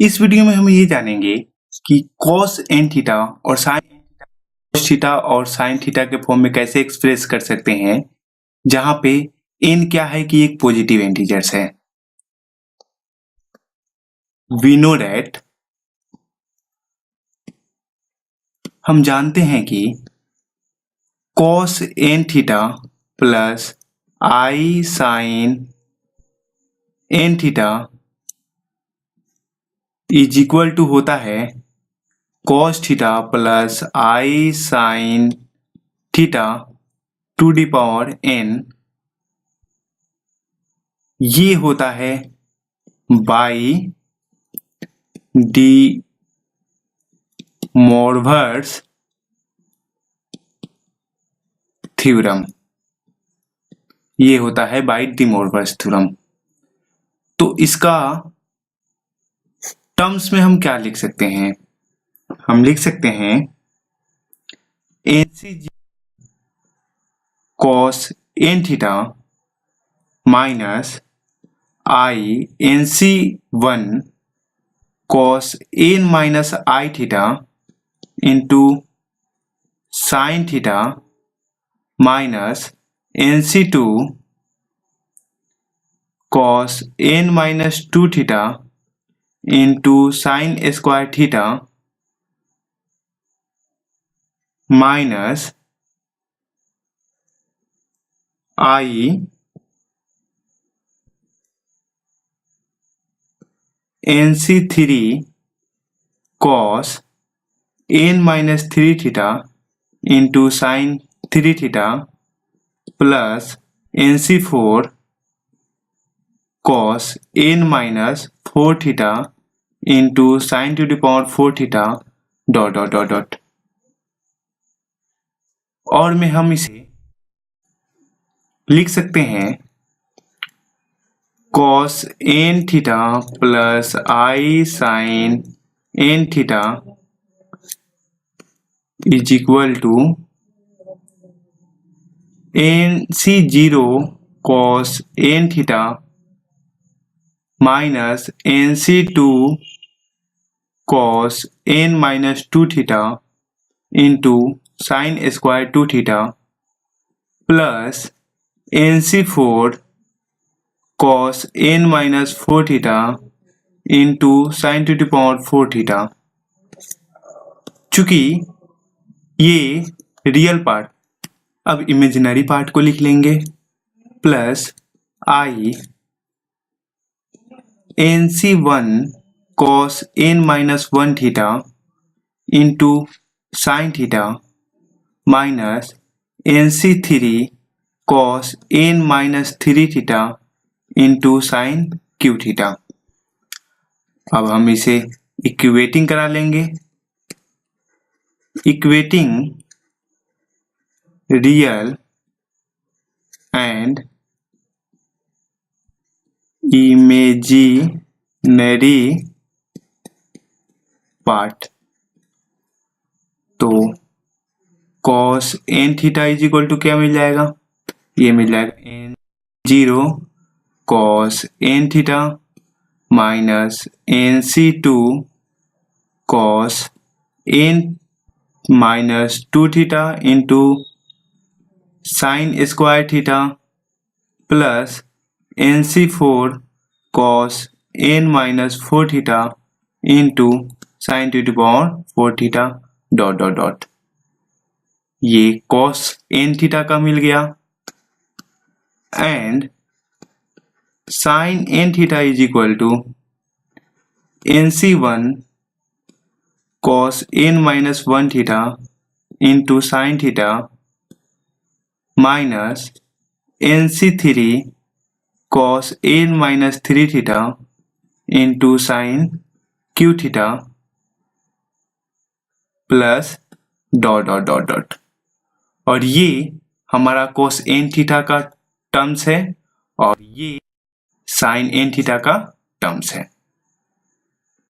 इस वीडियो में हम ये जानेंगे कि cos n थीटा और sin थीटा के फॉर्म में कैसे एक्सप्रेस कर सकते हैं, जहां पे n क्या है कि एक पॉजिटिव इंटीजर्स है। We know that हम जानते हैं कि cos n theta plus I sin n theta is equal to होता है cos theta plus I sin theta to the power n। ये होता है बाई डी मोरवर्स थ्योरम। ये होता है बाई डी मोरवर्स थ्योरम। तो इसका टर्म्स में हम क्या लिख सकते हैं? हम लिख सकते हैं NC cos n theta minus I NC1 cos n minus I theta into sine theta minus NC2 cos n minus 2 theta into sine square theta minus I NC3 cos n minus 3 theta into sign 3 theta plus NC4 cos n minus 4 theta into sine to the power 4 theta dot dot dot dot. और में हम इसे लिख सकते हैं cos n theta plus I sin n theta is equal to NC0 cos n theta minus NC2 cos n minus 2 theta into sine square 2 theta plus NC4 cos n minus 4 theta into sine to the power 4 theta. चूंकि ये real part, अब imaginary part को लिख लेंगे plus I NC1 cos n minus 1 theta into sine theta minus NC3 cos n minus 3 theta into sine cube theta. अब हम इसे equating करा लेंगे। Equating real and imaginary part, तो cos n theta is equal to क्या मिल जाएगा? ये मिल जाएगा N0 cos n theta minus NC2 cos n minus 2 theta into sine square theta plus NC4 cos n minus 4 theta into sine to the power 4 theta dot dot dot. ये cos n theta का मिल गया and sin n theta is equal to NC1 cos n minus 1 theta into sine theta minus NC3 cos n minus 3 theta into sine cube theta plus dot dot dot dot. और ये हमारा cos n theta का terms है और ये sin n theta का terms है।